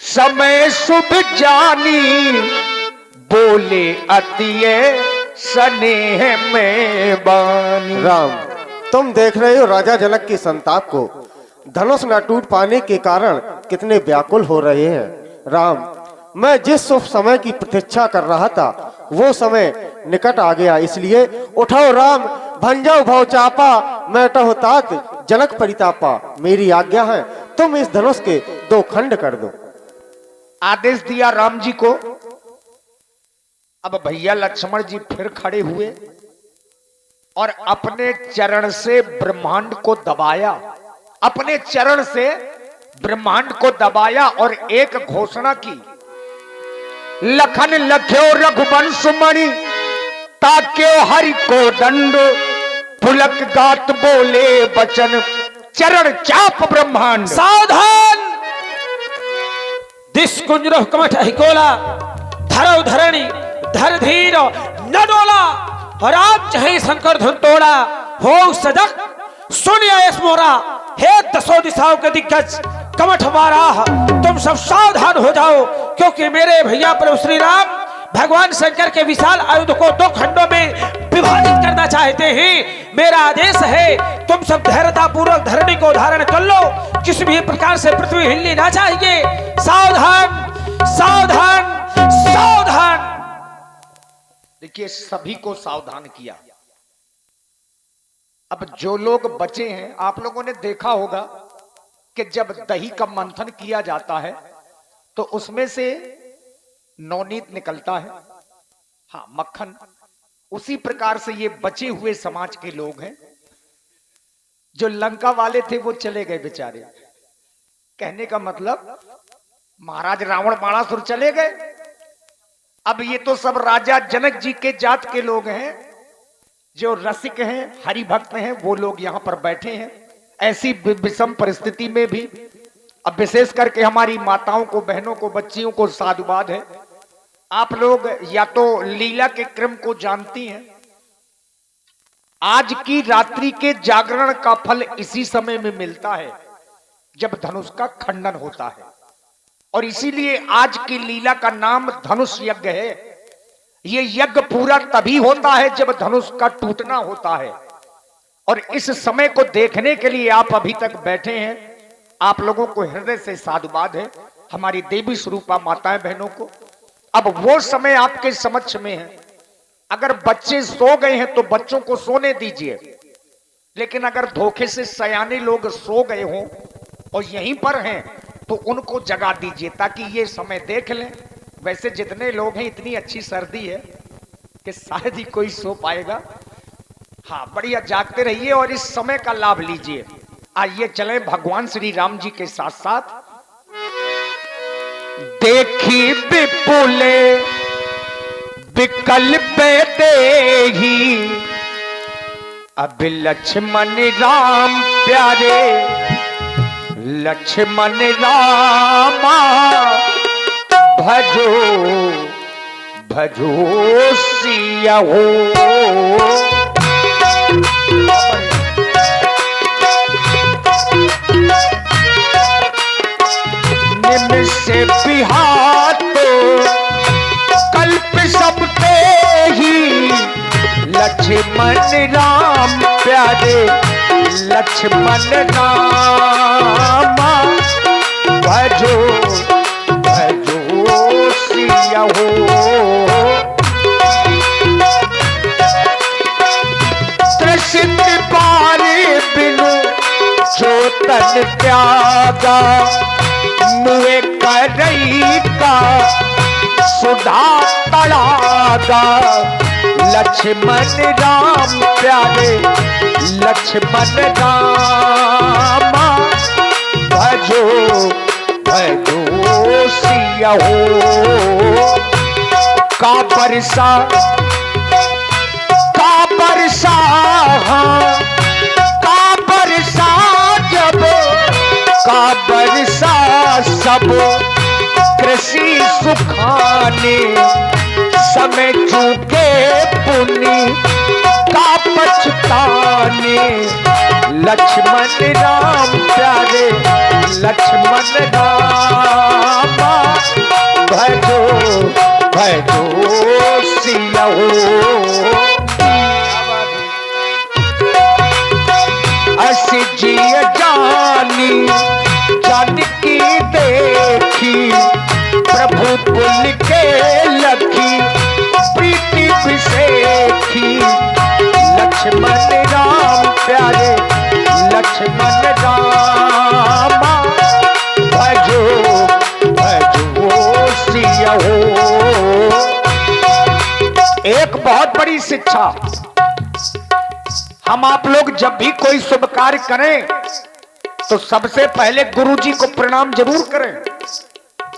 समय शुभ जानी, बोले अतिये स्नेह में बानी। राम, तुम देख रहे हो राजा जनक की संताप को। धनुष न टूट पाने के कारण कितने व्याकुल हो रहे हैं। राम, मैं जिस शुभ समय की प्रतीक्षा कर रहा था वो समय निकट आ गया, इसलिए उठाओ राम, भंजाओ भव चापा, मैटहो तात जनक परितापा। मेरी आज्ञा है, तुम इस धनुष के 2 खंड कर दो। आदेश दिया राम जी को। अब भैया लक्ष्मण जी फिर खड़े हुए और अपने चरण से ब्रह्मांड को दबाया, अपने चरण से ब्रह्मांड को दबाया और एक घोषणा की, लखन लख्यो रघुवंश मणि, ताक्यो हरि को दंड, पुलक गात बोले बचन, चरण चाप ब्रह्मांड। सावधान! दिस कुंजरो कमठ हिकोला, धरव धरणी धर धीर न डोला, और आप चाहे शंकर धुन तोड़ा, हो सजग सुन यश मोरा, हे दसों दिशाओं के दिग्गज कमठ वाराह, तुम सब सावधान हो जाओ, क्योंकि मेरे भैया प्रभु श्री राम भगवान शंकर के विशाल आयुध को 2 खंडों में विभाजित करना चाहते हैं। मेरा आदेश है, तुम सब धैर्यता पूर्वक धरणी को धारण कर लो, किसी भी प्रकार से पृथ्वी हिलनी ना चाहिए। सावधान सावधान सावधान। देखिए, सभी को सावधान किया। अब जो लोग बचे हैं, आप लोगों ने देखा होगा कि जब दही का मंथन किया जाता है तो उसमें से नवनीत निकलता है, हाँ मक्खन। उसी प्रकार से ये बचे हुए समाज के लोग हैं। जो लंका वाले थे वो चले गए बेचारे। कहने का मतलब, महाराज रावण बाणासुर चले गए। अब ये तो सब राजा जनक जी के जात के लोग हैं, जो रसिक हैं, हरि भक्त हैं, वो लोग यहां पर बैठे हैं। ऐसी विषम परिस्थिति में भी अब विशेष करके हमारी माताओं को, बहनों को, बच्चियों को साधुवाद है। आप लोग या तो लीला के क्रम को जानती हैं। आज की रात्रि के जागरण का फल इसी समय में मिलता है जब धनुष का खंडन होता है, और इसीलिए आज की लीला का नाम धनुष यज्ञ है। ये यज्ञ पूरा तभी होता है जब धनुष का टूटना होता है, और इस समय को देखने के लिए आप अभी तक बैठे हैं। आप लोगों को हृदय से साधुवाद है, हमारी देवी स्वरूपा माताएं बहनों को। अब वो समय आपके समक्ष में है। अगर बच्चे सो गए हैं तो बच्चों को सोने दीजिए, लेकिन अगर धोखे से सयाने लोग सो गए हों और यहीं पर हैं तो उनको जगा दीजिए, ताकि ये समय देख लें। वैसे जितने लोग हैं, इतनी अच्छी सर्दी है कि शायद ही कोई सो पाएगा। हाँ, बढ़िया जागते रहिए और इस समय का लाभ लीजिए। आइए चलें भगवान श्री राम जी के साथ साथ। देखी विपुले विकल्प देही, अब लक्ष्मण राम प्यारे, लक्ष्मण रामा भजो भजो सिया हो। निमिष बिहातो कल्प सबते ही, लक्ष्मण राम प्यारे, लक्ष्मण रामा भजो भजो सिया हो। त्रसित पारे बिनु जो तन त्यागा, मुए करई का सुधा तड़ागा, लक्ष्मण राम प्यारे, लक्ष्मण रामा भजो भजो सिया हो। का बरसा जब का बरसा सब कृषि सुखाने, समय चूके पुनि का पछताने, लक्ष्मण राम प्यारे, लक्ष्मण रामा शिक्षा। हम आप लोग जब भी कोई शुभ कार्य करें तो सबसे पहले गुरु जी को प्रणाम जरूर करें,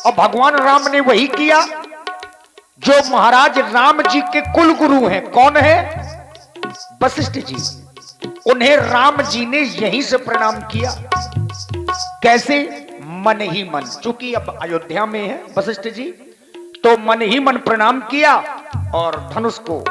और भगवान राम ने वही किया जो महाराज राम जी के कुल गुरु हैं। कौन है? वशिष्ठ जी। उन्हें राम जी ने यहीं से प्रणाम किया। कैसे? मन ही मन। चूंकि अब अयोध्या में है वशिष्ठ जी, तो मन ही मन प्रणाम किया और धनुष को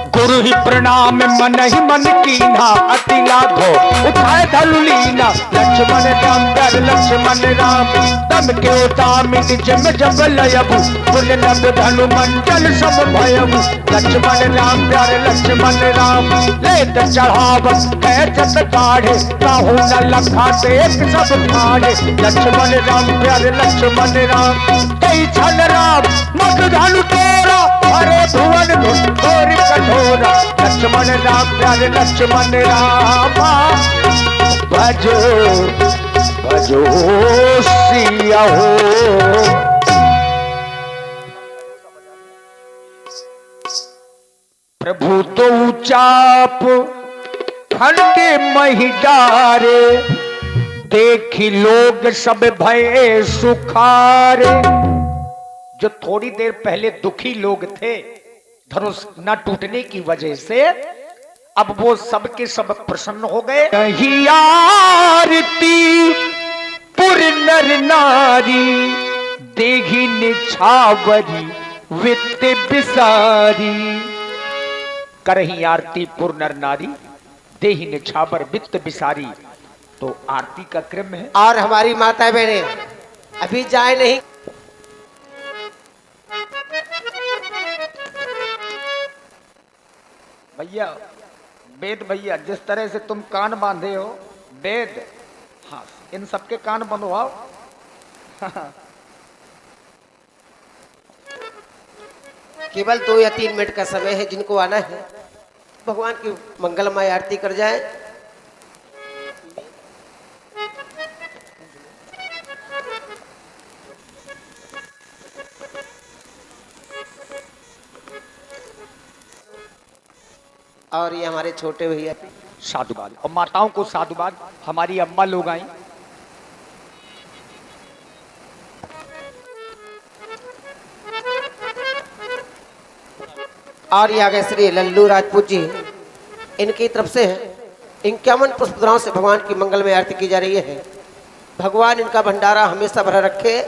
गुरु ही प्रणाम मन ही मन कीना, अति लाघो उठाए धनु लीना। लक्ष्मण राम प्यार लक्ष्मण राम, तम के तामित जम जब लयबु, पुन लब धनु मंडल सब भयबु। लक्ष्मण राम प्यार लक्ष्मण राम, लेत चढ़ाव कैचत काढ़े, काहू न लखा देख सब ठाड़े। लक्ष्मण राम प्यार लक्ष्मण राम, कई छल राम मग धनु तोरा, अरे भुवन घोर कठोरा। लक्ष्मण राम प्यार लक्ष्मण रामा, भजो भजो सिया हो। प्रभु तो चाप खंडे महिडारे, देखी लोग सब भय सुखारे। जो थोड़ी देर पहले दुखी लोग थे धनुष न टूटने की वजह से, अब वो सब के सब प्रसन्न हो गए। कहीं आरती पुर नर नारी, देही निछावरी वित्त बिसारी। करही आरती पुर नर नारी, देही निछावर वित्त बिसारी। तो आरती का क्रम है। और हमारी माता बहने अभी जाए नहीं। भैया वेद, भैया जिस तरह से तुम कान बांधे हो वेद, हाँ इन सबके कान बंधवाओ। केवल 2 या 3 मिनट का समय है, जिनको आना है भगवान की मंगलमय आरती कर जाए। और ये हमारे छोटे भैया साधुवाद, और माताओं को साधुवाद। हमारी अम्मा लोग आई। और ये आ गए श्री लल्लू राजपूत जी, इनकी तरफ से है 51 पुष्पद्राओं से भगवान की मंगलमय आरती की जा रही है। भगवान इनका भंडारा हमेशा भरा रखे।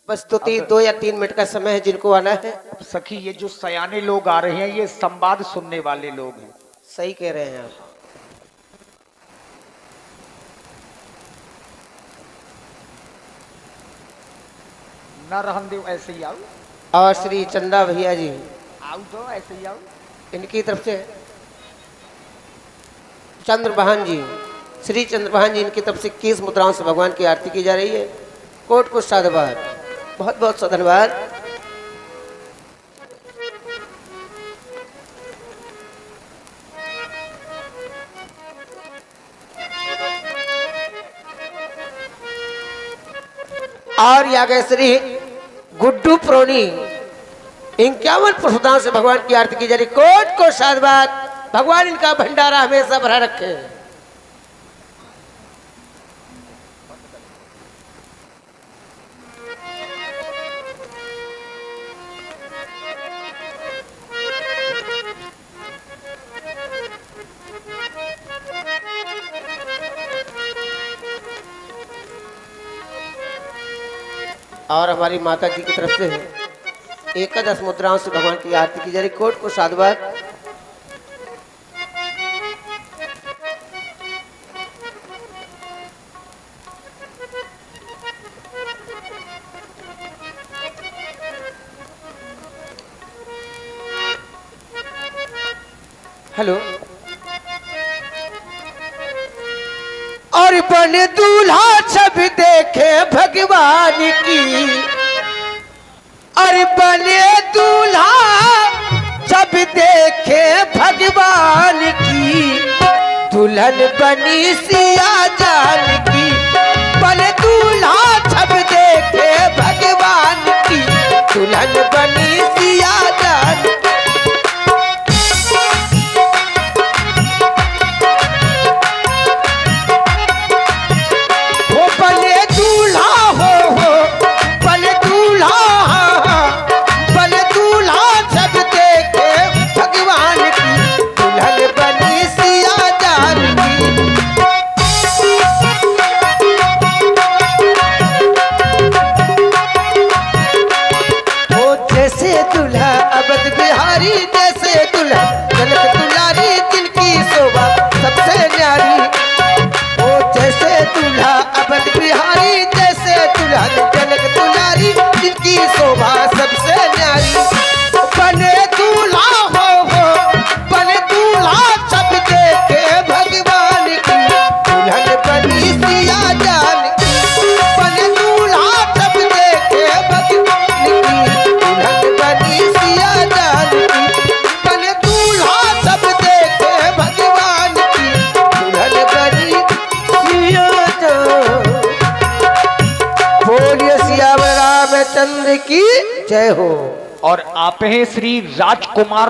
बस 2 या 3 मिनट का समय है, जिनको आना है। सखी ये जो सयाने लोग आ रहे हैं ये संवाद सुनने वाले लोग हैं। सही कह रहे हैं आप। न रहन दो, ऐसे ही आओ। और श्री चंदा भैया जी, आओ तो ऐसे ही आओ। इनकी तरफ से चंद्रभान जी, श्री चंद्रभान जी, इनकी तरफ से 21 मुद्राओं से भगवान की आरती की जा रही है। कोट को साधुवाद, बहुत बहुत धन्यवाद। और या गए श्री गुड्डू प्रोनी, 51 पुष्पदान से भगवान की आरती की जा रही। कोट को साधुवाद। भगवान इनका भंडारा हमेशा भरा रखे। और हमारी माता जी की तरफ से 11 मुद्राओं से भगवान की आरती की जा रही। कोट को साधुवाद। हेलो। और बने दूल्हा सब देखे भगवान की, और बने दूल्हा सब देखे भगवान की, दुल्हन बनी सिया जान की। बने दूल्हा सब देखे भगवान की, दुल्हन बनी सिया जान की। की जय हो। और आप हैं श्री राजकुमार